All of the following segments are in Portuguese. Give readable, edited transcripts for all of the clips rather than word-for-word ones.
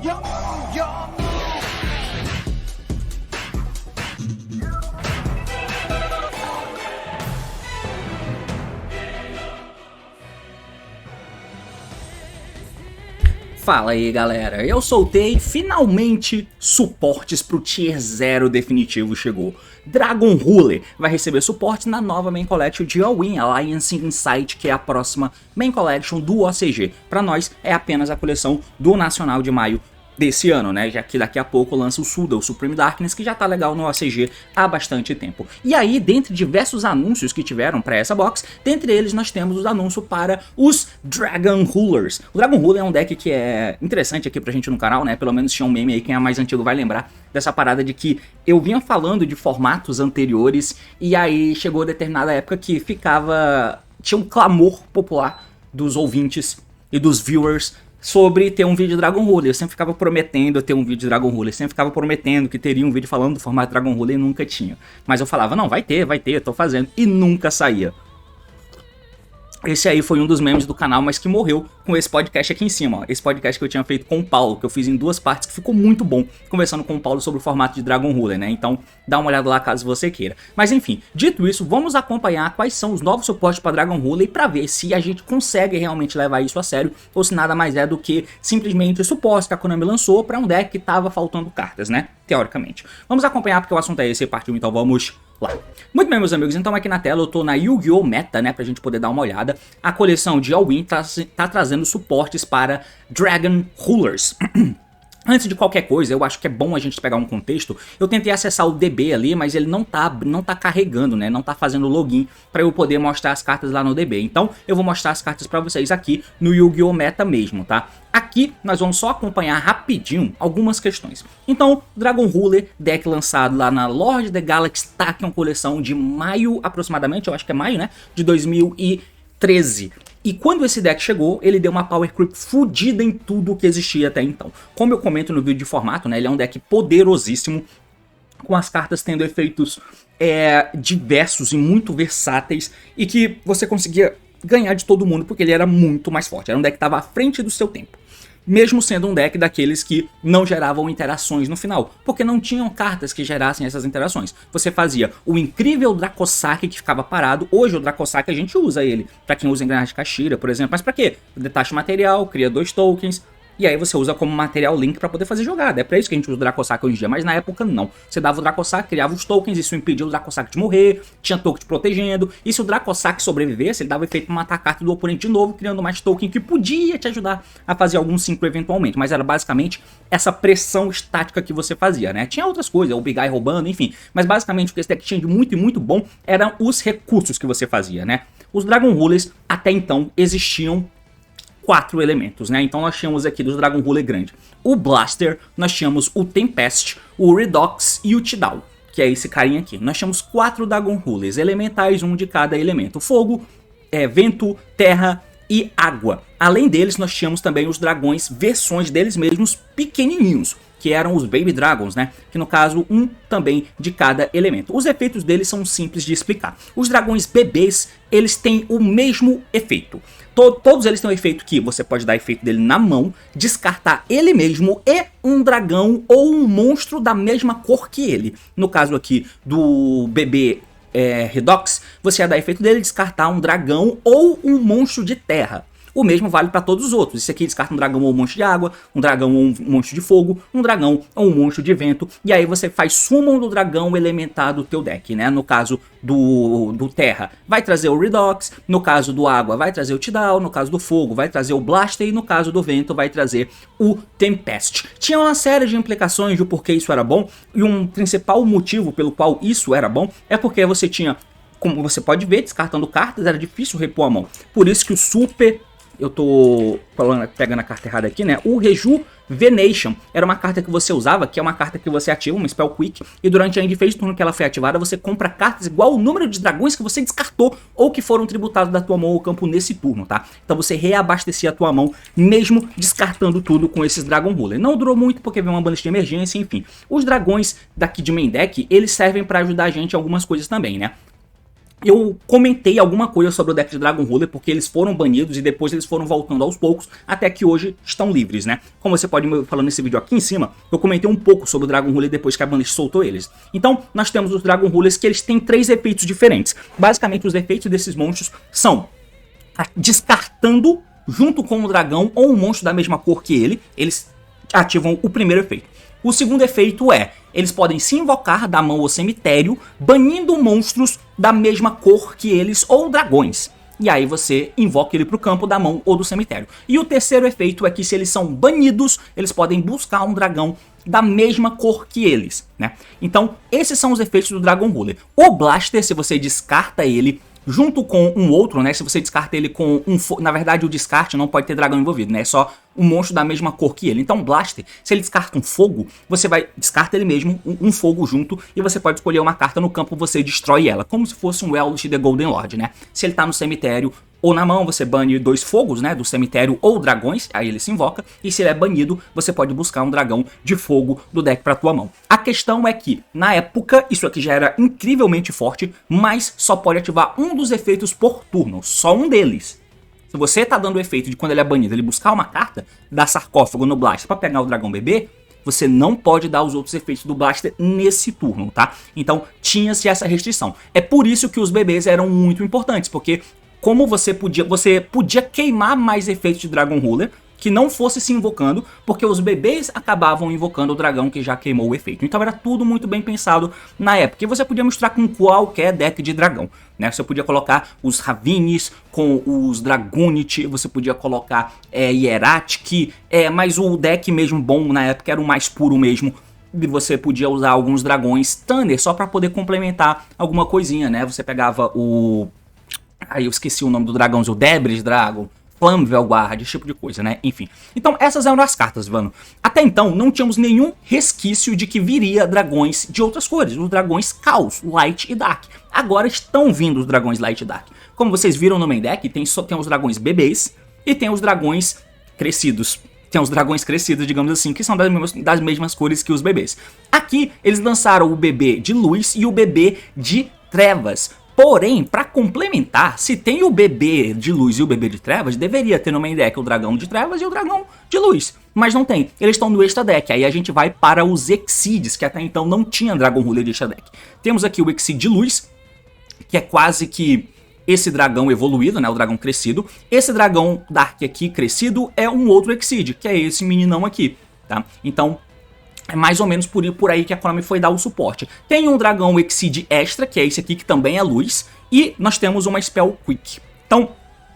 Yum, yum. Fala aí galera, eu soltei finalmente suportes pro Tier 0 definitivo chegou. Dragon Ruler vai receber suporte na nova Main Collection de All-In Alliance Insight, que é a próxima Main Collection do OCG. Pra nós é apenas a coleção do Nacional de maio desse ano, né, já que daqui a pouco lança o Suda, o Supreme Darkness, que já tá legal no OCG há bastante tempo. E aí, dentre diversos anúncios que tiveram para essa box, dentre eles nós temos os anúncios para os Dragon Rulers. O Dragon Ruler é um deck que é interessante aqui pra gente no canal, né, pelo menos tinha um meme aí, quem é mais antigo vai lembrar dessa parada de que eu vinha falando de formatos anteriores e aí chegou determinada época que tinha um clamor popular dos ouvintes e dos viewers sobre ter um vídeo de Dragon Ruler. Eu sempre ficava prometendo ter um vídeo de Dragon Ruler, sempre ficava prometendo que teria um vídeo falando do formato Dragon Ruler e nunca tinha. Mas eu falava, não, vai ter, tô fazendo, e nunca saía. Esse aí foi um dos memes do canal, mas que morreu com esse podcast aqui em cima, ó. Esse podcast que eu tinha feito com o Paulo, que eu fiz em duas partes, que ficou muito bom, conversando com o Paulo sobre o formato de Dragon Ruler, né? Então, dá uma olhada lá caso você queira. Mas enfim, dito isso, vamos acompanhar quais são os novos suportes para Dragon Ruler pra ver se a gente consegue realmente levar isso a sério, ou se nada mais é do que simplesmente suportes que a Konami lançou pra um deck que tava faltando cartas, né? Teoricamente. Vamos acompanhar porque o assunto é esse, partiu, então vamos lá. Muito bem, meus amigos, então aqui na tela eu tô na Yu-Gi-Oh! Meta, né, pra gente poder dar uma olhada. A coleção de All-In tá trazendo suportes para Dragon Rulers. Antes de qualquer coisa, eu acho que é bom a gente pegar um contexto. Eu tentei acessar o DB ali, mas ele não tá carregando, né? Não tá fazendo login para eu poder mostrar as cartas lá no DB. Então, eu vou mostrar as cartas para vocês aqui no Yu-Gi-Oh! Meta mesmo, tá? Aqui, nós vamos só acompanhar rapidinho algumas questões. Então, Dragon Ruler, deck lançado lá na Lord of the Galaxy Tachyon coleção de maio, aproximadamente, eu acho que é maio, né? De 2013. E quando esse deck chegou, ele deu uma power creep fodida em tudo que existia até então. Como eu comento no vídeo de formato, né, ele é um deck poderosíssimo, com as cartas tendo efeitos diversos e muito versáteis, e que você conseguia ganhar de todo mundo porque ele era muito mais forte. Era um deck que estava à frente do seu tempo. Mesmo sendo um deck daqueles que não geravam interações no final, porque não tinham cartas que gerassem essas interações. Você fazia o incrível Dracossack que ficava parado. Hoje o Dracossack a gente usa ele, pra quem usa engrenagem de Kashira, por exemplo. Mas pra quê? Detacha material, cria 2 tokens, e aí você usa como material link pra poder fazer jogada. É pra isso que a gente usa o Dracossack hoje em dia, mas na época não. Você dava o Dracossack, criava os tokens, isso impedia o Dracossack de morrer, tinha token te protegendo, e se o Dracossack sobrevivesse, ele dava efeito pra matar a carta do oponente de novo, criando mais token que podia te ajudar a fazer algum synchro eventualmente, mas era basicamente essa pressão estática que você fazia, né? Tinha outras coisas, o Big Eye roubando, enfim, mas basicamente o que esse deck tinha de muito e muito bom eram os recursos que você fazia, né? Os Dragon Rulers até então existiam 4 elementos, né? Então nós tínhamos aqui dos Dragon Ruler grande o Blaster, nós tínhamos o Tempest, o Redox e o Tidal, que é esse carinha aqui. Nós tínhamos 4 Dragon Rulers elementais, um de cada elemento: fogo, vento, terra e água. Além deles, nós tínhamos também os dragões, versões deles mesmos pequenininhos, que eram os Baby Dragons, né? Que no caso, um também de cada elemento. Os efeitos deles são simples de explicar. Os dragões bebês, eles têm o mesmo efeito. Todos eles têm um efeito que você pode dar efeito dele na mão, descartar ele mesmo e um dragão ou um monstro da mesma cor que ele. No caso aqui do bebê Redox, você ia dar efeito dele, descartar um dragão ou um monstro de terra. O mesmo vale para todos os outros. Esse aqui descarta um dragão ou um monstro de água, um dragão ou um monstro de fogo, um dragão ou um monstro de vento. E aí você faz summon do dragão elementar do teu deck, né? No caso do terra, vai trazer o Redox. No caso do água, vai trazer o Tidal. No caso do fogo, vai trazer o Blaster. E no caso do vento, vai trazer o Tempest. Tinha uma série de implicações de porquê isso era bom. E um principal motivo pelo qual isso era bom é porque você tinha, como você pode ver, descartando cartas, era difícil repor a mão. Por isso que o super... Eu tô pegando a carta errada aqui, né? O Rejuvenation era uma carta que você usava, que é uma carta que você ativa, uma Spell Quick, e durante a end phase, turno que ela foi ativada, você compra cartas igual o número de dragões que você descartou ou que foram tributados da tua mão ao campo nesse turno, tá? Então você reabastecia a tua mão, mesmo descartando tudo com esses Dragon Ruler. Não durou muito porque veio uma banlist de emergência, enfim. Os dragões daqui de main deck, eles servem pra ajudar a gente em algumas coisas também, né? eu comentei alguma coisa sobre o deck de Dragon Ruler, porque eles foram banidos e depois eles foram voltando aos poucos, até que hoje estão livres, né? Como você pode me falando nesse vídeo aqui em cima, eu comentei um pouco sobre o Dragon Ruler depois que a Banlist soltou eles. Então, nós temos os Dragon Rulers que eles têm 3 efeitos diferentes. Basicamente, os efeitos desses monstros são descartando junto com o dragão ou um monstro da mesma cor que ele, eles ativam o primeiro efeito. O segundo efeito é, eles podem se invocar da mão ou cemitério, banindo monstros da mesma cor que eles ou dragões. E aí você invoca ele para o campo da mão ou do cemitério. E o terceiro efeito é que se eles são banidos, eles podem buscar um dragão da mesma cor que eles, né? Então, esses são os efeitos do Dragon Ruler. O Blaster, se você descarta ele junto com um outro, né? Se você descarta ele com um fogo... Na verdade, o descarte não pode ter dragão envolvido, né? É só um monstro da mesma cor que ele. Então, Blaster, se ele descarta um fogo, você vai... Descarta ele mesmo, um fogo junto, e você pode escolher uma carta no campo, você destrói ela. Como se fosse um Elvish the Golden Lord, né? Se ele tá no cemitério ou na mão, você bane 2 fogos, né? Do cemitério ou dragões, aí ele se invoca. E se ele é banido, você pode buscar um dragão de fogo do deck pra tua mão. A questão é que, na época, isso aqui já era incrivelmente forte, mas só pode ativar um dos efeitos por turno, só um deles. Se você tá dando o efeito de quando ele é banido, ele buscar uma carta, dar sarcófago no Blaster pra pegar o dragão bebê, você não pode dar os outros efeitos do Blaster nesse turno, tá? Então, tinha-se essa restrição. É por isso que os bebês eram muito importantes, porque como você podia queimar mais efeitos de Dragon Ruler que não fosse se invocando, porque os bebês acabavam invocando o dragão que já queimou o efeito. Então era tudo muito bem pensado na época. E você podia misturar com qualquer deck de dragão, né? Você podia colocar os Ravinis com os Dragonite, você podia colocar Hieratic, mas o deck mesmo bom na época era o mais puro mesmo. E você podia usar alguns dragões Thunder só para poder complementar alguma coisinha, né? Você pegava o... Aí eu esqueci o nome do dragão, o Debris Dragon, Flammable Guard, esse tipo de coisa, né? Enfim. Então essas eram as cartas, Vano. Até então não tínhamos nenhum resquício de que viria dragões de outras cores, os dragões Caos, Light e Dark. Agora estão vindo os dragões Light e Dark. Como vocês viram no main deck, tem os dragões bebês e tem os dragões crescidos. Tem os dragões crescidos, digamos assim, que são das mesmas cores que os bebês. Aqui eles lançaram o bebê de luz e o bebê de trevas. Porém, para complementar, se tem o bebê de luz e o bebê de trevas, deveria ter no main deck o dragão de trevas e o dragão de luz. Mas não tem, eles estão no extra deck. Aí a gente vai para os Exceeds, que até então não tinha Dragon Ruler de extra deck. Temos aqui o Exceed de luz, que é quase que esse dragão evoluído, né, o dragão crescido. Esse dragão Dark aqui crescido é um outro Exceed, que é esse meninão aqui, tá? Então é mais ou menos por aí que a Konami foi dar o suporte. Tem um dragão Exceed Extra, que é esse aqui, que também é luz. E nós temos uma Spell Quick. Então,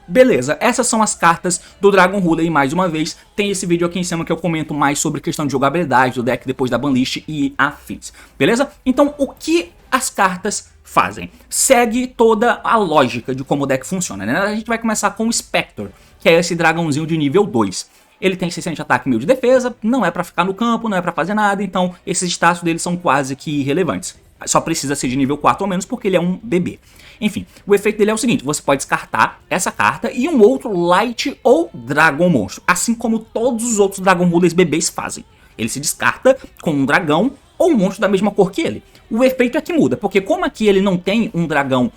beleza. Essas são as cartas do Dragon Ruler. E mais uma vez, tem esse vídeo aqui em cima que eu comento mais sobre questão de jogabilidade do deck depois da banlist e afins. Beleza? Então, o que as cartas fazem? Segue toda a lógica de como o deck funciona, né? A gente vai começar com o Spectre, que é esse dragãozinho de nível 2. Ele tem 60 de ataque e 1000 de defesa, não é pra ficar no campo, não é pra fazer nada, então esses status dele são quase que irrelevantes. Só precisa ser de nível 4 ou menos porque ele é um bebê. Enfim, o efeito dele é o seguinte, você pode descartar essa carta e um outro Light ou Dragon Monstro, assim como todos os outros Dragon Rulers bebês fazem. Ele se descarta com um dragão ou um monstro da mesma cor que ele. O efeito é que muda, porque como aqui ele não tem um dragão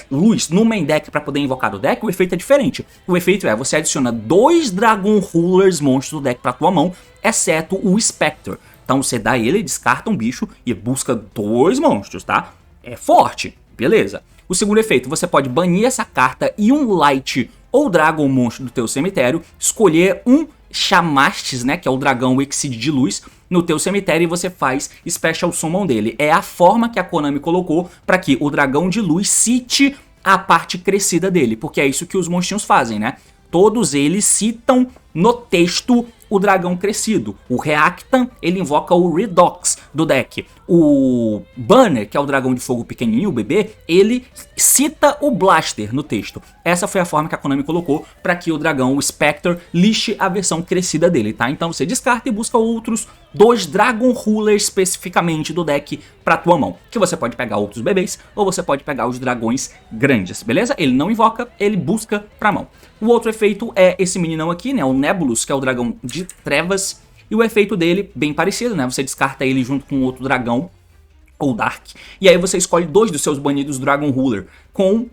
luz no main deck para poder invocar do deck, o efeito é diferente. O efeito é, você adiciona 2 Dragon Rulers monstros do deck para tua mão, exceto o Spectre. Então você dá ele, descarta um bicho e busca 2 monstros, tá? É forte, beleza. O segundo efeito, você pode banir essa carta e um Light ou Dragon monstro do teu cemitério, escolher um Chamastes, né, que é o dragão Exceed de luz, no teu cemitério e você faz Special Summon dele. É a forma que a Konami colocou para que o dragão de luz cite a parte crescida dele, porque é isso que os monstrinhos fazem, né? Todos eles citam no texto o dragão crescido. O Reactan, ele invoca o Redox do deck. O Banner, que é o dragão de fogo pequenininho, o bebê, ele cita o Blaster no texto. Essa foi a forma que a Konami colocou para que o dragão, o Spectre, lixe a versão crescida dele, tá? Então você descarta e busca outros 2 Dragon Rulers especificamente do deck para tua mão. Que você pode pegar outros bebês ou você pode pegar os dragões grandes, beleza? Ele não invoca, ele busca pra mão. O outro efeito é esse meninão aqui, né? O Nebulus, que é o dragão de trevas. E o efeito dele, bem parecido, né? Você descarta ele junto com outro dragão ou Dark. E aí você escolhe 2 dos seus banidos Dragon Ruler. com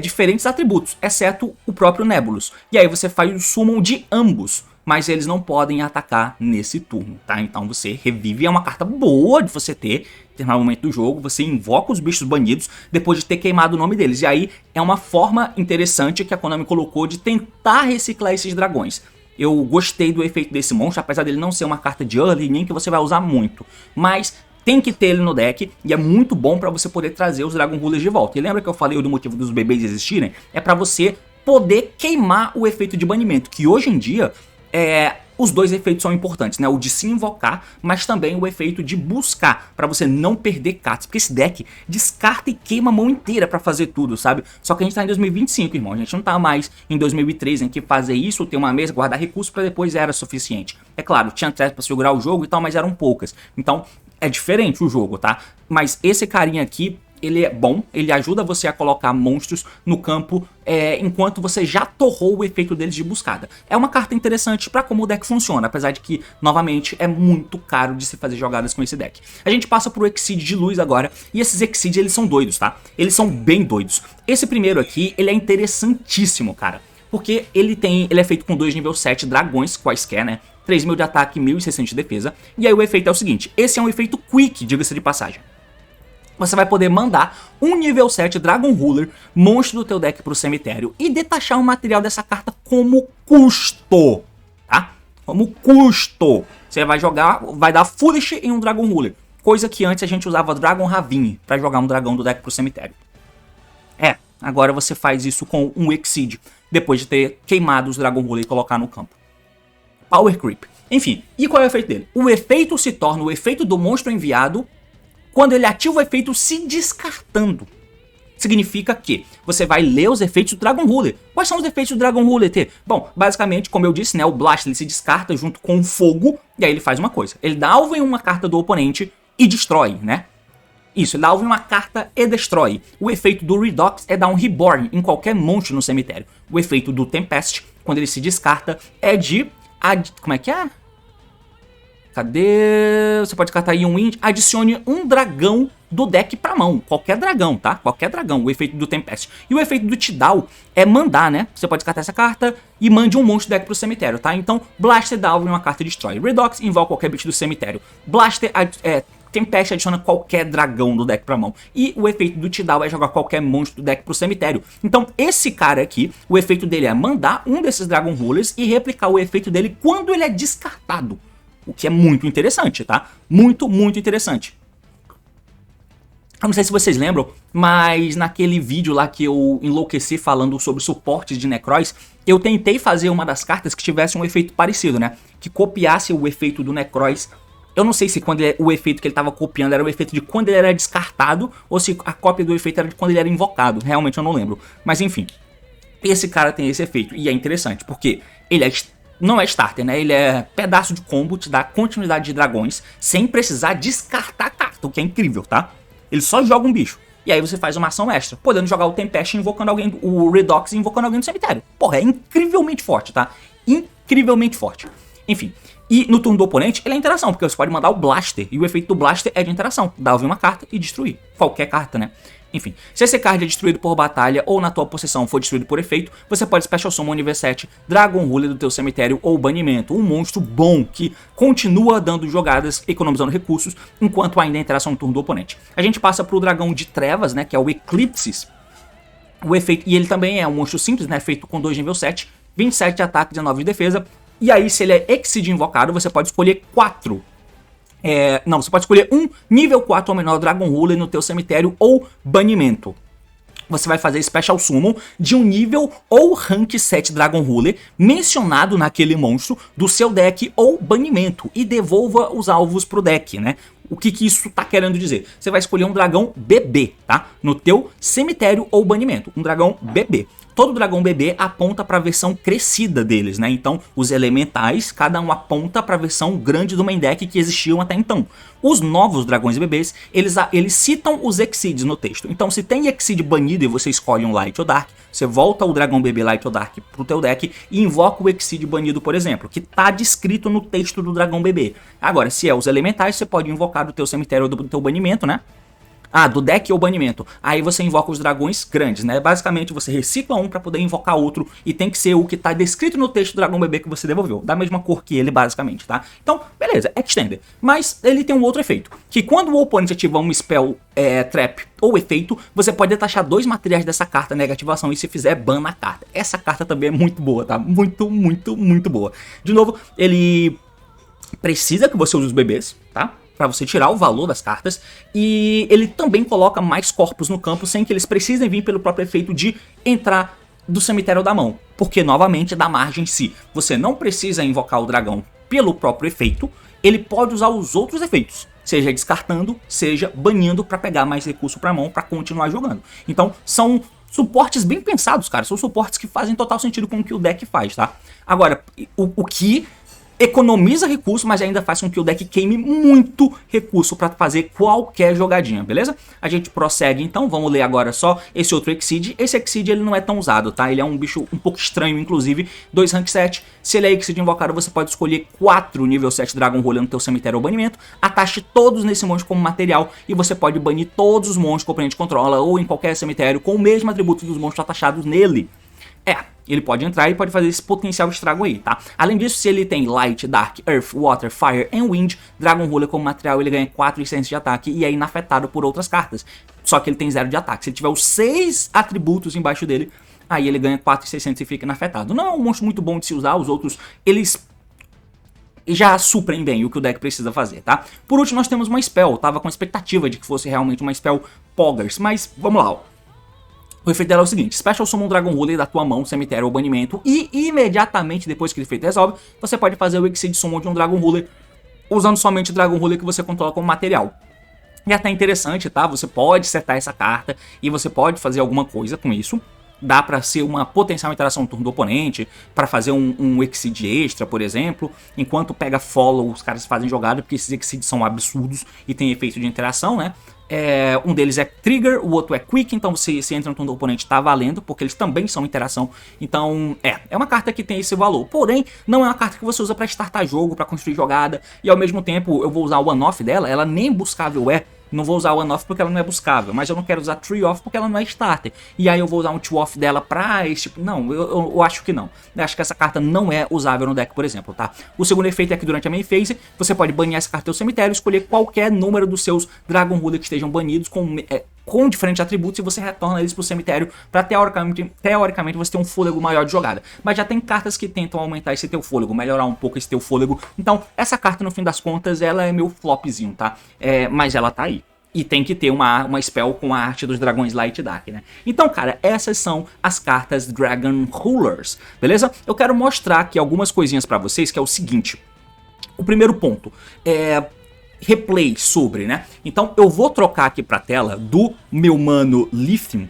diferentes atributos, exceto o próprio Nebulus. E aí você faz o summon de ambos, mas eles não podem atacar nesse turno, tá? Então você revive, é uma carta boa de você ter em determinado momento do jogo, você invoca os bichos banidos depois de ter queimado o nome deles. E aí é uma forma interessante que a Konami colocou de tentar reciclar esses dragões. Eu gostei do efeito desse monstro, apesar dele não ser uma carta de early, nem que você vai usar muito, mas tem que ter ele no deck, e é muito bom pra você poder trazer os Dragon Rulers de volta. E lembra que eu falei do motivo dos bebês existirem? É pra você poder queimar o efeito de banimento, que hoje em dia, os dois efeitos são importantes, né? O de se invocar, mas também o efeito de buscar, pra você não perder cartas, porque esse deck descarta e queima a mão inteira pra fazer tudo, sabe? Só que a gente tá em 2025, irmão, a gente não tá mais em 2003, em que fazer isso, ter uma mesa, guardar recursos pra depois era suficiente. É claro, tinha trap pra segurar o jogo e tal, mas eram poucas. Então, é diferente o jogo, tá? Mas esse carinha aqui, ele é bom, ele ajuda você a colocar monstros no campo enquanto você já torrou o efeito deles de buscada. É uma carta interessante pra como o deck funciona, apesar de que, novamente, é muito caro de se fazer jogadas com esse deck. A gente passa pro Exceed de luz agora, e esses Exceed, eles são doidos, tá? Eles são bem doidos. Esse primeiro aqui, ele é interessantíssimo, cara, porque ele é feito com 2 nível 7 dragões, quaisquer, né? 3.000 de ataque e 1.600 de defesa. E aí o efeito é o seguinte, esse é um efeito quick, diga-se de passagem. Você vai poder mandar um nível 7 Dragon Ruler, monstro do teu deck pro cemitério, e detachar o material dessa carta como custo, tá? Como custo. Você vai jogar, vai dar Foolish em um Dragon Ruler, coisa que antes a gente usava Dragon Ravine pra jogar um dragão do deck pro cemitério. Agora você faz isso com um Exceed, depois de ter queimado os Dragon Ruler e colocar no campo. Power Creep. Enfim, e qual é o efeito dele? O efeito se torna o efeito do monstro enviado quando ele ativa o efeito se descartando. Significa que você vai ler os efeitos do Dragon Ruler. Quais são os efeitos do Dragon Ruler, T? Bom, basicamente, como eu disse, né, o Blast ele se descarta junto com o fogo, e aí ele faz uma coisa. Ele dá alvo em uma carta do oponente e destrói, né? Isso, ele dá alvo em uma carta e destrói. O efeito do Redox é dar um Reborn em qualquer monstro no cemitério. O efeito do Tempest, quando ele se descarta, é de... Como é que é? Cadê? Você pode descartar aí um Wind. Adicione um dragão do deck pra mão. Qualquer dragão, tá? Qualquer dragão. O efeito do Tempest. E o efeito do Tidal é mandar, né? Você pode descartar essa carta e mande um monstro do deck pro cemitério, tá? Então, Blaster dá alvo em uma carta e destrói. Redox invoca qualquer bicho do cemitério. Blaster Tempest adiciona qualquer dragão do deck pra mão. E o efeito do Tidal é jogar qualquer monstro do deck pro cemitério. Então, esse cara aqui, o efeito dele é mandar um desses Dragon Rulers e replicar o efeito dele quando ele é descartado. O que é muito interessante, tá? Muito, muito interessante. Eu não sei se vocês lembram, mas naquele vídeo lá que eu enlouqueci falando sobre suportes de Necroz, eu tentei fazer uma das cartas que tivesse um efeito parecido, né? Que copiasse o efeito do Necroz. Eu não sei se o efeito que ele estava copiando era o efeito de quando ele era descartado ou se a cópia do efeito era de quando ele era invocado. Realmente eu não lembro. Mas enfim, esse cara tem esse efeito e é interessante porque ele não é starter, né? Ele é pedaço de combo, te dá continuidade de dragões sem precisar descartar a carta, o que é incrível, tá? Ele só joga um bicho. E aí você faz uma ação extra, podendo jogar o Tempest invocando alguém, o Redox invocando alguém do cemitério. Porra, é incrivelmente forte, tá? Incrivelmente forte. Enfim, e no turno do oponente, ele é interação, porque você pode mandar o Blaster, e o efeito do Blaster é de interação, dá uma carta e destruir. Qualquer carta, né? Enfim, se esse card é destruído por batalha ou na tua possessão for destruído por efeito, você pode Special Summon nível 7, Dragon Ruler do teu cemitério ou banimento, um monstro bom que continua dando jogadas, economizando recursos, enquanto ainda é interação no turno do oponente. A gente passa pro dragão de trevas, né, que é o Eclipses. O efeito, e ele também é um monstro simples, né, feito com 2 nível 7, 27 de ataque, 19 de defesa, e aí se ele é Exceed invocado, você pode escolher 4. Não, você pode escolher um nível 4 ou menor Dragon Ruler no teu cemitério ou banimento. Você vai fazer Special Summon de um nível ou rank 7 Dragon Ruler mencionado naquele monstro do seu deck ou banimento e devolva os alvos pro deck, né? O que isso tá querendo dizer? Você vai escolher um dragão bebê, tá? No teu cemitério ou banimento, um dragão bebê. Todo dragão bebê aponta para a versão crescida deles, né? Então, os elementais, cada um aponta para a versão grande do main deck que existiam até então. Os novos dragões bebês, eles citam os Exceeds no texto. Então, se tem Exceed banido e você escolhe um Light ou Dark, você volta o dragão bebê Light ou Dark pro teu deck e invoca o Exceed banido, por exemplo, que tá descrito no texto do dragão bebê. Agora, se é os elementais, você pode invocar do teu cemitério ou do teu banimento, né? Do deck ou banimento. Aí você invoca os dragões grandes, né? Basicamente você recicla um pra poder invocar outro e tem que ser o que tá descrito no texto do dragão bebê que você devolveu. Da mesma cor que ele, basicamente, tá? Então, beleza, Extender. Mas ele tem um outro efeito, que quando o oponente ativa um spell, trap ou efeito, você pode detachar 2 materiais dessa carta negativação e se fizer, ban na carta. Essa carta também é muito boa, tá? Muito, muito, muito boa. De novo, ele precisa que você use os bebês, tá? Pra você tirar o valor das cartas, e ele também coloca mais corpos no campo sem que eles precisem vir pelo próprio efeito de entrar do cemitério da mão, porque novamente da margem se você não precisa invocar o dragão pelo próprio efeito, ele pode usar os outros efeitos, seja descartando, seja banindo pra pegar mais recurso pra mão pra continuar jogando. Então são suportes bem pensados, cara, são suportes que fazem total sentido com o que o deck faz, tá? Agora, o que economiza recurso, mas ainda faz com que o deck queime muito recurso para fazer qualquer jogadinha, beleza? A gente prossegue então, vamos ler agora só esse outro Exceed. Esse Exceed ele não é tão usado, tá? Ele é um bicho um pouco estranho, inclusive, 2 rank 7. Se ele é Exceed invocado, você pode escolher 4 nível 7 Dragon Ruler no teu cemitério ou banimento, atache todos nesse monstro como material e você pode banir todos os monstros que o oponente controla ou em qualquer cemitério com o mesmo atributo dos monstros atachados nele. Ele pode entrar e pode fazer esse potencial estrago aí, tá? Além disso, se ele tem Light, Dark, Earth, Water, Fire e Wind, Dragon Ruler como material, ele ganha 4 licenças de ataque e é inafetado por outras cartas. Só que ele tem 0 de ataque. Se ele tiver os 6 atributos embaixo dele, aí ele ganha 4.600 e fica inafetado. Não é um monstro muito bom de se usar, os outros, eles já suprem bem o que o deck precisa fazer, tá? Por último, nós temos uma Spell. Eu tava com expectativa de que fosse realmente uma Spell Poggers, mas vamos lá, ó. O efeito dela é o seguinte: Special Summon um Dragon Ruler da tua mão, cemitério ou banimento, e imediatamente depois que o efeito resolve, você pode fazer o Exceed Summon de um Dragon Ruler usando somente o Dragon Ruler que você controla como material. E até interessante, tá? Você pode setar essa carta e você pode fazer alguma coisa com isso. Dá pra ser uma potencial interação no turno do oponente, pra fazer um Exceed extra, por exemplo. Enquanto pega follow, os caras fazem jogada, porque esses Exceeds são absurdos e tem efeito de interação, né? Um deles é Trigger, o outro é Quick, então se entra no turno do oponente tá valendo, porque eles também são interação. Então é uma carta que tem esse valor, porém não é uma carta que você usa pra startar jogo, pra construir jogada. E ao mesmo tempo eu vou usar o one-off dela, ela nem buscável é. Não vou usar o one-off porque ela não é buscável, mas eu não quero usar three-off porque ela não é starter. E aí eu vou usar um two-off dela pra esse tipo... Não, eu acho que não. Eu acho que essa carta não é usável no deck, por exemplo, tá? O segundo efeito é que durante a main phase, você pode banir essa carta do cemitério, escolher qualquer número dos seus Dragon Ruler que estejam banidos com diferentes atributos e você retorna eles pro cemitério pra teoricamente você ter um fôlego maior de jogada. Mas já tem cartas que tentam aumentar esse teu fôlego, melhorar um pouco esse teu fôlego. Então essa carta no fim das contas ela é meu flopzinho, tá? Mas ela tá aí. E tem que ter uma spell com a arte dos dragões Light e Dark, né? Então, cara, essas são as cartas Dragon Rulers, beleza? Eu quero mostrar aqui algumas coisinhas pra vocês, que é o seguinte. O primeiro ponto é replay sobre, né? Então eu vou trocar aqui pra tela do meu mano Lithium,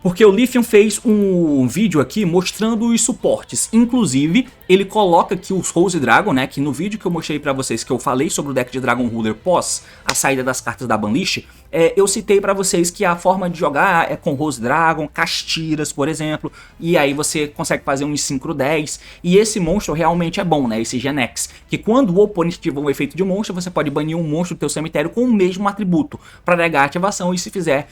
porque o Lithium fez um vídeo aqui mostrando os suportes. Inclusive, ele coloca aqui os Rose Dragon, né? Que no vídeo que eu mostrei pra vocês, que eu falei sobre o deck de Dragon Ruler pós a saída das cartas da Banlist, eu citei pra vocês que a forma de jogar é com Rose Dragon, Castiras, por exemplo, e aí você consegue fazer um Synchro 10, e esse monstro realmente é bom, né? Esse Genex, que quando o oponente tiver um efeito de monstro, você pode banir um monstro do teu cemitério com o mesmo atributo, pra negar a ativação, e se fizer,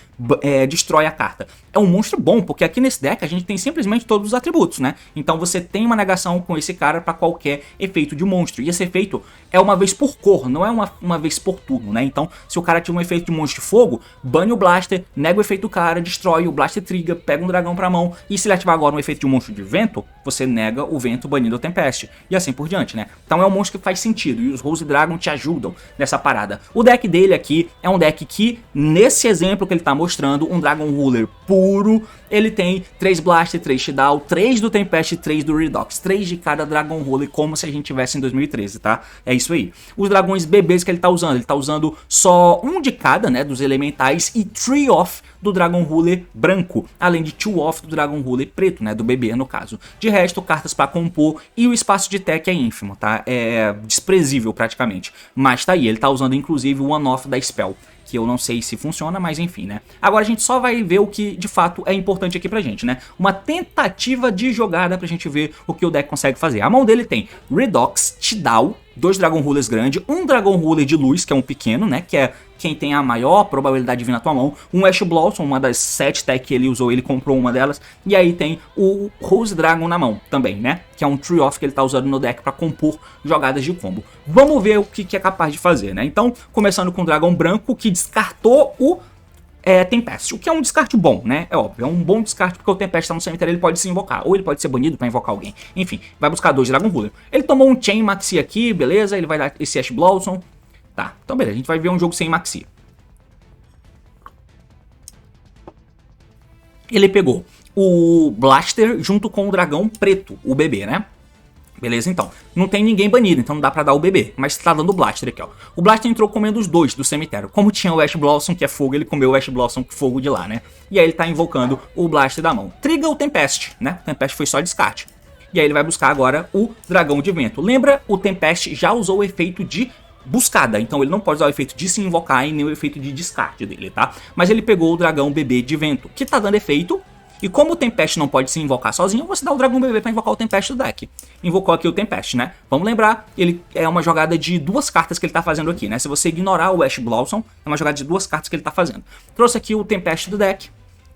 destrói a carta. É um monstro bom, porque aqui nesse deck a gente tem simplesmente todos os atributos, né? Então você tem uma negação com esse cara pra qualquer efeito de monstro, e esse efeito é uma vez por cor, não é uma vez por turno, né? Então se o cara tiver um efeito de monstro de fogo, bane o Blaster, nega o efeito do cara, destrói o Blaster Trigger, pega um dragão pra mão, e se ele ativar agora um efeito de um monstro de vento, você nega o vento banindo o Tempest, e assim por diante, né? Então é um monstro que faz sentido, e os Rose Dragon te ajudam nessa parada. O deck dele aqui é um deck que, nesse exemplo que ele tá mostrando, um Dragon Ruler puro, ele tem 3 Blaster, 3 Shidal, 3 do Tempest e 3 do Redox, 3 de cada Dragon Ruler, como se a gente tivesse em 2013, tá? É isso aí. Os dragões bebês que ele tá usando só um de cada, né, dos elementais, e 3 off do Dragon Ruler branco, além de 2 off do Dragon Ruler preto, né, do bebê no caso. De resto, cartas pra compor, e o espaço de tech é ínfimo, tá? É desprezível praticamente, mas tá aí, ele tá usando inclusive o one off da Spell, que eu não sei se funciona, mas enfim, né? Agora a gente só vai ver o que de fato é importante aqui pra gente, né? Uma tentativa de jogada pra gente ver o que o deck consegue fazer. A mão dele tem Redox, Tidal, 2 Dragon Rulers grandes, um Dragon Ruler de luz, que é um pequeno, né? Que quem tem a maior probabilidade de vir na tua mão. Um Ash Blossom, uma das 7 tech que ele usou, ele comprou uma delas. E aí tem o Rose Dragon na mão também, né? Que é um Tree Off que ele tá usando no deck para compor jogadas de combo. Vamos ver o que é capaz de fazer, né? Então, começando com o Dragão Branco, que descartou o Tempest, o que é um descarte bom, né? É óbvio, é um bom descarte porque o Tempest tá no cemitério, ele pode se invocar, ou ele pode ser banido pra invocar alguém. Enfim, vai buscar 2 Dragon Ruler. Ele tomou um Chain Maxi aqui, beleza, ele vai dar esse Ash Blossom. Tá, então beleza, a gente vai ver um jogo sem Maxi. Ele pegou o Blaster junto com o Dragão Preto, o bebê, né? Beleza, então. Não tem ninguém banido, então não dá pra dar o bebê. Mas tá dando o Blaster aqui, ó. O Blaster entrou comendo os 2 do cemitério. Como tinha o Ash Blossom, que é fogo, ele comeu o Ash Blossom, que é fogo de lá, né? E aí ele tá invocando o Blaster da mão. Triga o Tempest, né? O Tempest foi só descarte. E aí ele vai buscar agora o Dragão de Vento. Lembra, o Tempest já usou o efeito de buscada, então ele não pode usar o efeito de se invocar e nem o efeito de descarte dele, tá? Mas ele pegou o Dragão Bebê de Vento, que tá dando efeito. E como o Tempest não pode se invocar sozinho, você dá o Dragão Bebê pra invocar o Tempest do deck. Invocou aqui o Tempest, né? Vamos lembrar, ele é uma jogada de 2 cartas que ele tá fazendo aqui, né? Se você ignorar o Ash Blossom, é uma jogada de 2 cartas que ele tá fazendo. Trouxe aqui o Tempest do deck.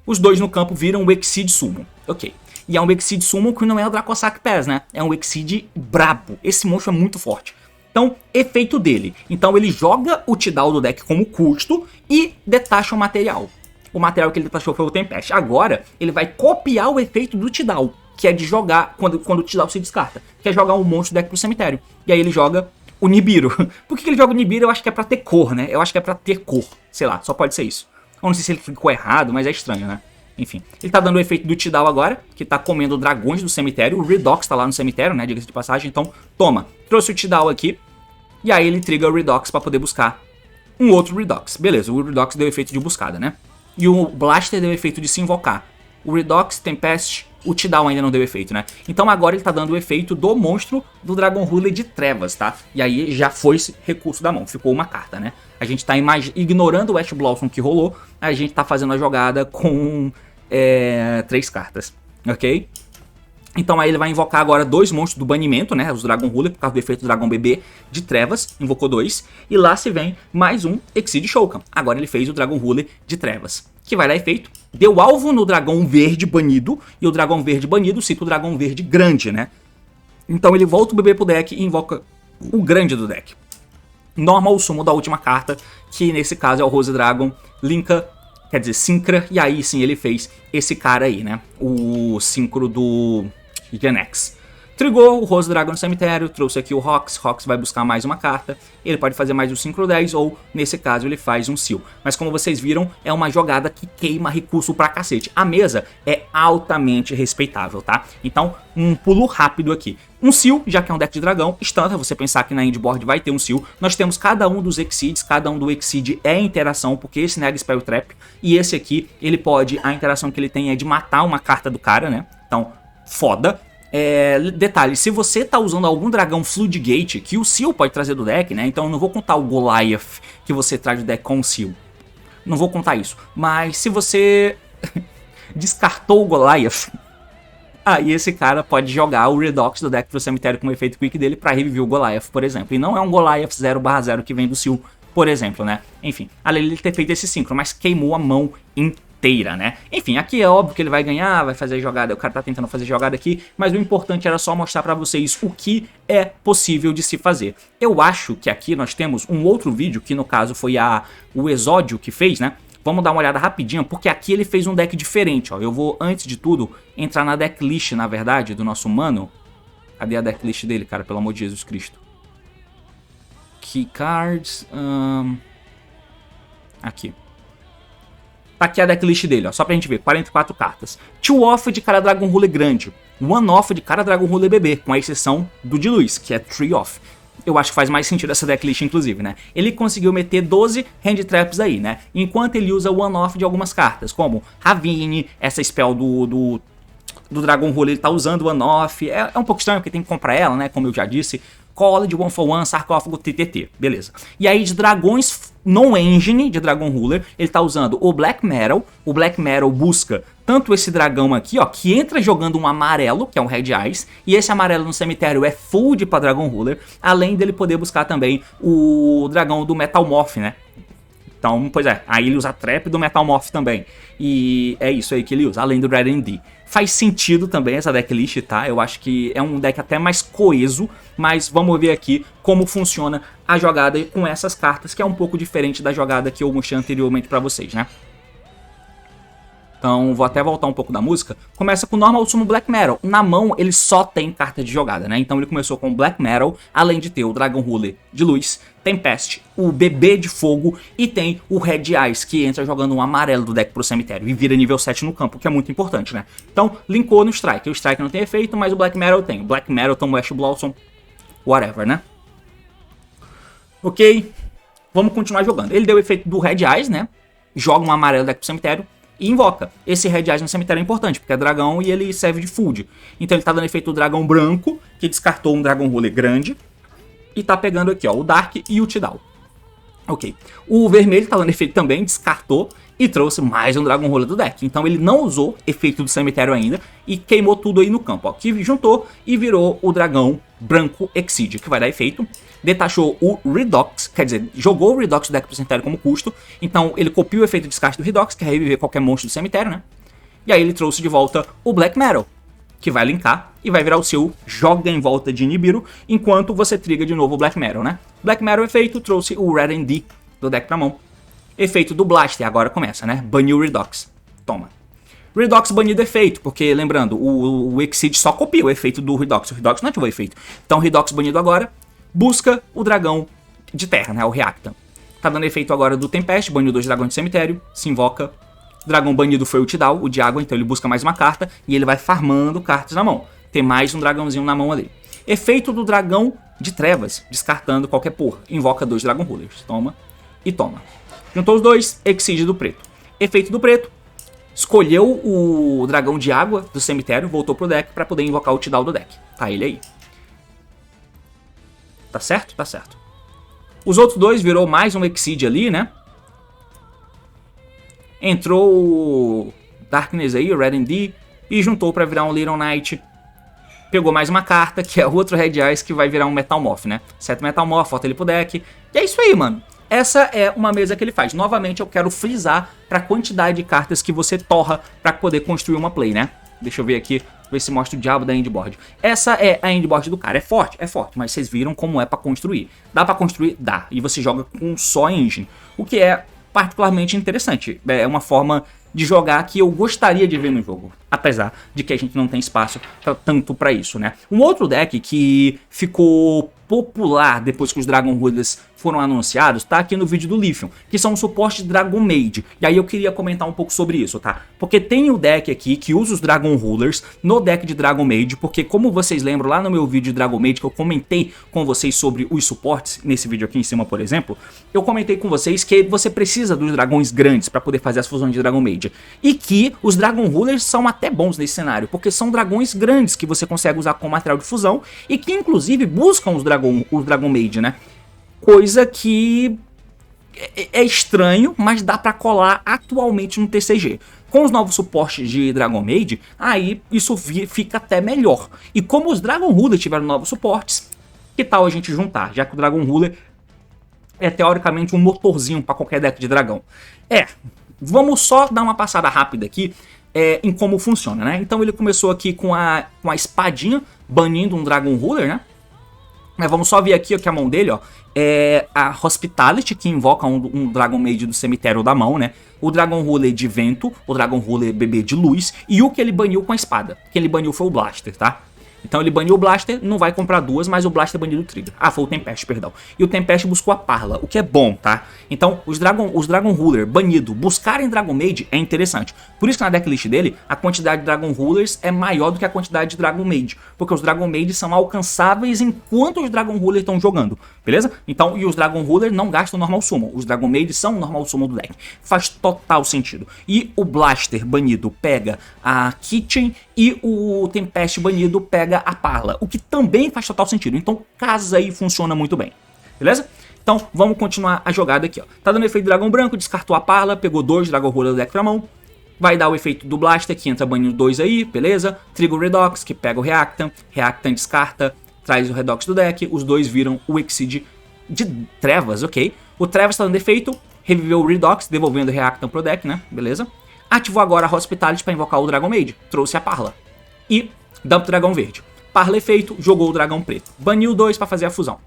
Os 2 no campo viram o Exceed Summon. Ok. E é um Exceed Summon que não é o Dracossack Pass, né? É um Exceed brabo. Esse monstro é muito forte. Então, efeito dele. Então ele joga o Tidal do deck como custo e detacha o material. O material que ele detachou foi o Tempest. Agora, ele vai copiar o efeito do Tidal, que é de jogar, quando o Tidal se descarta, que é jogar um monstro do deck pro cemitério. E aí ele joga o Nibiru. Por que ele joga o Nibiru? Eu acho que é pra ter cor, né? Eu acho que é pra ter cor. Sei lá, só pode ser isso. Eu não sei se ele ficou errado, mas é estranho, né? Enfim, ele tá dando o efeito do Tidal agora, que tá comendo dragões do cemitério. O Redox tá lá no cemitério, né? Diga-se de passagem. Então, toma. Trouxe o Tidal aqui. E aí ele triga o Redox pra poder buscar um outro Redox. Beleza, o Redox deu efeito de buscada, né? E o Blaster deu efeito de se invocar. O Redox, Tempest, o Tidal ainda não deu efeito, né? Então agora ele tá dando o efeito do monstro do Dragon Ruler de Trevas, tá? E aí já foi esse recurso da mão, ficou uma carta, né? A gente tá ignorando o Ash Blossom que rolou, a gente tá fazendo a jogada com 3 cartas, ok? Então aí ele vai invocar agora 2 monstros do banimento, né? Os Dragon Ruler, por causa do efeito do Dragão Bebê de Trevas. Invocou 2. E lá se vem mais um Exceed Showcam. Agora ele fez o Dragon Ruler de Trevas, que vai dar efeito. Deu alvo no Dragão Verde banido. E o Dragão Verde banido cita o Dragão Verde grande, né? Então ele volta o bebê pro deck e invoca o grande do deck. Normal Summon da última carta, que nesse caso é o Rose Dragon. Linka, quer dizer, Syncra. E aí sim ele fez esse cara aí, né? O Synchro do Genex. Trigou o Rose Dragon no cemitério, trouxe aqui o Rox. Rox vai buscar mais uma carta. Ele pode fazer mais um Synchro 10 ou, nesse caso, ele faz um Seal. Mas como vocês viram, é uma jogada que queima recurso pra cacete. A mesa é altamente respeitável, tá? Então, um pulo rápido aqui. Um Seal, já que é um deck de dragão, instanta você pensar que na endboard vai ter um Seal. Nós temos cada um dos Exceeds, cada um do Exceed é interação, porque esse nega Spell Trap. E esse aqui, ele pode, a interação que ele tem é de matar uma carta do cara, né? Então, foda. Detalhe, se você tá usando algum dragão Floodgate, que o Seal pode trazer do deck, né? Então eu não vou contar o Goliath que você traz do deck com o Seal. Não vou contar isso. Mas se você descartou o Goliath, aí esse cara pode jogar o Redox do deck pro cemitério com o efeito Quick dele pra reviver o Goliath, por exemplo. E não é um Goliath 0/0 que vem do Seal, por exemplo, né? Enfim, além de ele ter feito esse Synchro, mas queimou a mão inteira, né? Enfim, aqui é óbvio que ele vai ganhar, vai fazer jogada, o cara tá tentando fazer jogada aqui, mas o importante era só mostrar pra vocês o que é possível de se fazer. Eu acho que aqui nós temos um outro vídeo, que no caso foi o Exódio que fez, né? Vamos dar uma olhada rapidinho, porque aqui ele fez um deck diferente, ó. Eu vou, antes de tudo, entrar na decklist, na verdade, do nosso mano. Cadê a decklist dele, cara? Pelo amor de Jesus Cristo. Keycards... Aqui. Tá aqui a decklist dele, ó, só pra gente ver, 44 cartas. 2-off de cada Dragon Ruler grande, 1-off de cada Dragon Ruler bebê, com a exceção do de luz, que é 3-off. Eu acho que faz mais sentido essa decklist, inclusive, né? Ele conseguiu meter 12 hand traps aí, né? Enquanto ele usa 1-off de algumas cartas, como Ravine, essa spell do Dragon Ruler, ele tá usando 1-off. É um pouco estranho porque tem que comprar ela, né? Como eu já disse. College, 1-for-1, Sarcófago, TTT, beleza. E aí de dragões non-engine de Dragon Ruler, ele tá usando o Black Metal. O Black Metal busca tanto esse dragão aqui, ó, que entra jogando um amarelo, que é um Red Eyes, e esse amarelo no cemitério é food pra Dragon Ruler, além dele poder buscar também o dragão do Metal Morph, né? Então, pois é, aí ele usa Trap do Metal Morph também. E é isso aí que ele usa, além do Red and D. Faz sentido também essa decklist, tá? Eu acho que é um deck até mais coeso, mas vamos ver aqui como funciona a jogada com essas cartas, que é um pouco diferente da jogada que eu mostrei anteriormente pra vocês, né? Então, vou até voltar um pouco da música. Começa com Normal Summon Black Metal. Na mão, ele só tem carta de jogada, né? Então, ele começou com Black Metal, além de ter o Dragon Ruler de luz, Tempest, o Bebê de fogo e tem o Red Eyes, que entra jogando um amarelo do deck pro cemitério e vira nível 7 no campo, que é muito importante, né? Então, linkou no Strike. O Strike não tem efeito, mas o Black Metal tem. O Black Metal toma o Ash Blossom, whatever, né? Ok, vamos continuar jogando. Ele deu o efeito do Red Eyes, né? Joga um amarelo do deck pro cemitério e invoca. Esse Red Eyes no cemitério é importante, porque é dragão e ele serve de food. Então ele tá dando efeito do dragão branco, que descartou um Dragon Ruler grande. E tá pegando aqui, ó, o Dark e o Tidal. Ok. O vermelho tá dando efeito também, descartou e trouxe mais um Dragon Ruler do deck. Então ele não usou efeito do cemitério ainda e queimou tudo aí no campo, ó. Que juntou e virou o dragão branco Exceed, que vai dar efeito. Detachou o Redox, quer dizer, jogou o Redox do deck pro cemitério como custo. Então ele copiou o efeito de descarte do Redox, que é reviver qualquer monstro do cemitério, né? E aí ele trouxe de volta o Black Metal, que vai linkar e vai virar o seu joga em volta de Nibiru, enquanto você triga de novo o Black Metal, né? Black Metal efeito, trouxe o Red and D do deck pra mão. Efeito do Blaster, agora começa, né? Baniu o Redox. Toma. Redox banido efeito, porque lembrando, o Exceed só copia o efeito do Redox. O Redox não ativou o efeito. Então Redox banido agora. Busca o dragão de terra, né? O Reacta. Tá dando efeito agora do Tempest, baniu 2 dragões de cemitério. Se invoca. Dragão banido foi o Tidal, o de água, então ele busca mais uma carta e ele vai farmando cartas na mão. Tem mais um dragãozinho na mão ali. Efeito do dragão de trevas, descartando qualquer porra. Invoca 2 Dragon Rulers. Toma e toma. Juntou os dois, Exceed do preto. Efeito do preto. Escolheu o dragão de água do cemitério, voltou pro deck para poder invocar o Tidal do deck. Tá ele aí. Tá certo? Tá certo. Os outros dois virou mais um Exceed ali, né? Entrou o Darkness aí, o Red and D, e juntou pra virar um Little Knight. Pegou mais uma carta, que é o outro Red Eyes, que vai virar um Metal Morph, né? Seta Metal Morph, volta ele pro deck. E é isso aí, mano. Essa é uma mesa que ele faz. Novamente, eu quero frisar pra quantidade de cartas que você torra pra poder construir uma play, né? Deixa eu ver aqui, ver se mostra o diabo da endboard. Essa é a endboard do cara. É forte, mas vocês viram como é pra construir. Dá pra construir? Dá. E você joga com só engine. O que é particularmente interessante. É uma forma de jogar que eu gostaria de ver no jogo. Apesar de que a gente não tem espaço tanto pra isso, né? Um outro deck que ficou popular depois que os Dragon Rulers foram anunciados, tá aqui no vídeo do Lithium, que são os suportes Dragon Maid. E aí eu queria comentar um pouco sobre isso, tá? Porque tem o deck aqui que usa os Dragon Rulers no deck de Dragon Maid, porque como vocês lembram lá no meu vídeo de Dragon Maid, que eu comentei com vocês sobre os suportes, nesse vídeo aqui em cima, por exemplo, eu comentei com vocês que você precisa dos dragões grandes para poder fazer as fusões de Dragon Maid. E que os Dragon Rulers são até bons nesse cenário, porque são dragões grandes que você consegue usar como material de fusão e que inclusive buscam os Dragon Maid, né? Coisa que é estranho, mas dá pra colar atualmente no TCG. Com os novos suportes de Dragon Maid, aí isso fica até melhor. E como os Dragon Ruler tiveram novos suportes, que tal a gente juntar? Já que o Dragon Ruler é teoricamente um motorzinho pra qualquer deck de dragão. Vamos só dar uma passada rápida aqui em como funciona, né? Então ele começou aqui com a espadinha, banindo um Dragon Ruler, né? Mas vamos só ver aqui ó, que a mão dele ó, é a Hospitality, que invoca um Dragon Maid do cemitério da mão, né? O Dragon Ruler de vento, o Dragon Ruler bebê de luz e o que ele baniu com a espada. O que ele baniu foi o Blaster, tá? Então ele baniu o Blaster, não vai comprar duas, mas o Blaster baniu o Trigger. Ah, foi o Tempest, perdão. E o Tempest buscou a Parla, o que é bom, tá? Então os Dragon Ruler banido buscarem Dragon Maid é interessante. Por isso que na decklist dele, a quantidade de Dragon Rulers é maior do que a quantidade de Dragon Maid. Porque os Dragon Maid são alcançáveis enquanto os Dragon Ruler estão jogando, beleza? Então, e os Dragon Ruler não gastam Normal Summon. Os Dragon Maid são Normal Summon do deck. Faz total sentido. E o Blaster banido pega a Kitchen e o Tempest banido pega a Parla, o que também faz total sentido. Então casa e funciona muito bem, beleza? Então vamos continuar a jogada aqui, ó. Tá dando efeito dragão branco, descartou a Parla, pegou 2 Dragon Ruler do deck pra mão. Vai dar o efeito do Blaster, que entra banindo 2 aí, beleza? Triga o Redox, que pega o Reactan. Reactan descarta, traz o Redox do deck. Os dois viram o Exceed de Trevas, ok? O Trevas tá dando efeito, Reviveu o Redox, devolvendo o Reactam pro deck, né? Beleza. Ativou agora a Hospitality para invocar o Dragon Maid. Trouxe a Parla. E Dump Dragão Verde. Parla efeito, jogou o Dragão Preto. Baniu 2 para fazer a fusão.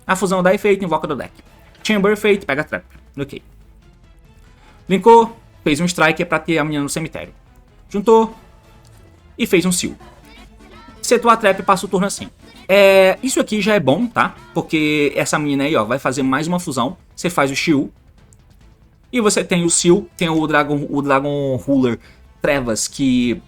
A fusão dá efeito, invoca do deck. Chamber efeito, pega Trap. Ok. Linkou, fez um Striker para ter a menina no cemitério. Juntou e fez um Seal. Setou a Trap e passa o turno assim. Isso aqui já é bom, tá? Porque essa menina aí, ó, vai fazer mais uma fusão. Você faz o Shield. E você tem o Seal, tem o Dragon Ruler Trevas, que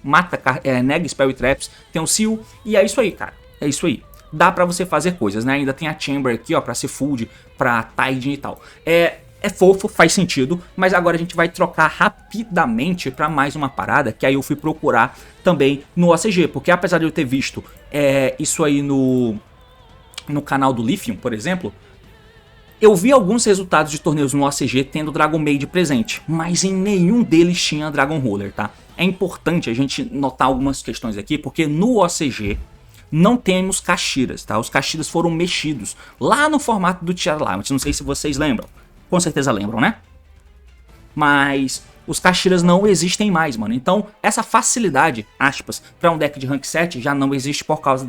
mata, nega Spell e Traps. Tem o Seal, e é isso aí, cara. É isso aí. Dá pra você fazer coisas, né? Ainda tem a Chamber aqui, ó, pra ser Fold, pra Tiding e tal. É fofo, faz sentido, mas agora a gente vai trocar rapidamente pra mais uma parada, que aí eu fui procurar também no OCG, porque apesar de eu ter visto isso aí no canal do Lithium, por exemplo, eu vi alguns resultados de torneios no OCG tendo Dragon Maid presente, mas em nenhum deles tinha Dragon Ruler, tá? É importante a gente notar algumas questões aqui, porque no OCG não temos Kashiras, tá? Os Kashiras foram mexidos lá no formato do Tier Limit, não sei se vocês lembram. Com certeza lembram, né? Mas os Kashiras não existem mais, mano. Então, essa facilidade, aspas, para um deck de rank 7 já não existe por causa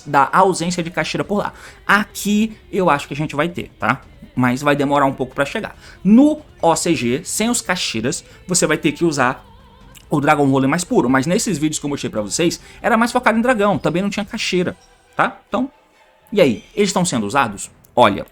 da ausência de Kashira por lá. Aqui eu acho que a gente vai ter, tá? Mas vai demorar um pouco para chegar. No OCG, sem os Kashiras, você vai ter que usar o Dragon Ruler mais puro. Mas nesses vídeos que eu mostrei para vocês, era mais focado em dragão. Também não tinha Kashira, tá? Então, e aí? Eles estão sendo usados? Olha,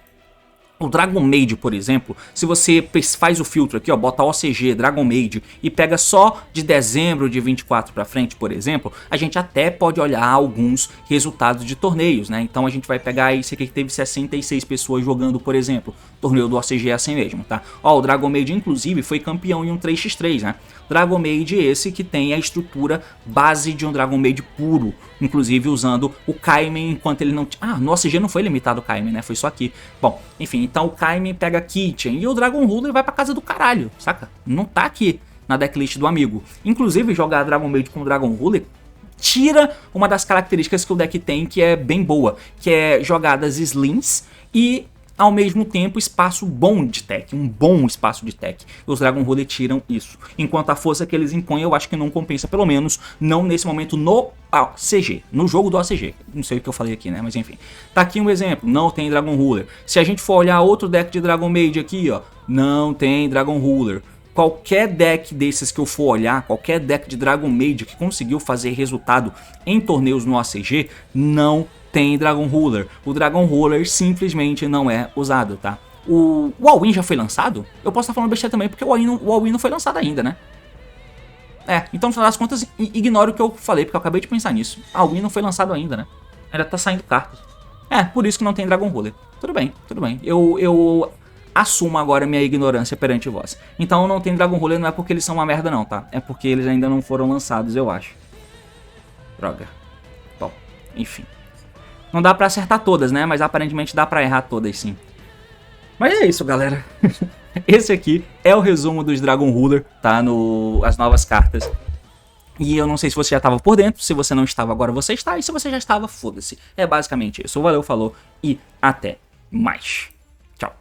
o Dragon Maid, por exemplo, se você faz o filtro aqui, ó, bota OCG, Dragon Maid e pega só de dezembro de 24 pra frente, por exemplo, a gente até pode olhar alguns resultados de torneios, né? Então a gente vai pegar esse aqui que teve 66 pessoas jogando, por exemplo. Torneio do OCG é assim mesmo, tá? Ó, o Dragon Maid, inclusive, foi campeão em um 3x3, né? Dragon Maid esse que tem a estrutura base de um Dragon Maid puro, inclusive usando o Kaimen enquanto ele não... Ah, no OCG não foi limitado o Kaimen, né? Foi só aqui. Bom, enfim, então o Kaimen pega Kitchen e o Dragon Ruler vai pra casa do caralho, saca? Não tá aqui na decklist do amigo. Inclusive, jogar Dragon Maid com Dragon Ruler tira uma das características que o deck tem, que é bem boa, que é jogadas slings e ao mesmo tempo espaço bom de tech, um bom espaço de tech. Os Dragon Ruler tiram isso. Enquanto a força que eles impõem eu acho que não compensa, pelo menos não nesse momento no CG, no jogo do OCG. Não sei o que eu falei aqui, né, mas enfim. Tá aqui um exemplo, não tem Dragon Ruler. Se a gente for olhar outro deck de Dragon Maid aqui, ó, não tem Dragon Ruler. Qualquer deck desses que eu for olhar, qualquer deck de Dragon Maid que conseguiu fazer resultado em torneios no OCG, não tem Dragon Ruler. O Dragon Ruler simplesmente não é usado, tá? O All-In já foi lançado? Eu posso estar falando besteira também, porque o All-In não foi lançado ainda, né? Então no final das contas, ignore o que eu falei, porque eu acabei de pensar nisso. O All-In não foi lançado ainda, né? Ainda tá saindo cartas. Por isso que não tem Dragon Ruler. Tudo bem, tudo bem. Eu assumo agora minha ignorância perante vós. Então não tem Dragon Ruler, não é porque eles são uma merda não, tá? É porque eles ainda não foram lançados, eu acho. Droga. Bom, enfim. Não dá pra acertar todas, né? Mas aparentemente dá pra errar todas, sim. Mas é isso, galera. Esse aqui é o resumo dos Dragon Ruler, tá? As novas cartas. E eu não sei se você já estava por dentro. Se você não estava, agora você está. E se você já estava, foda-se. É basicamente isso. Valeu, falou e até mais. Tchau.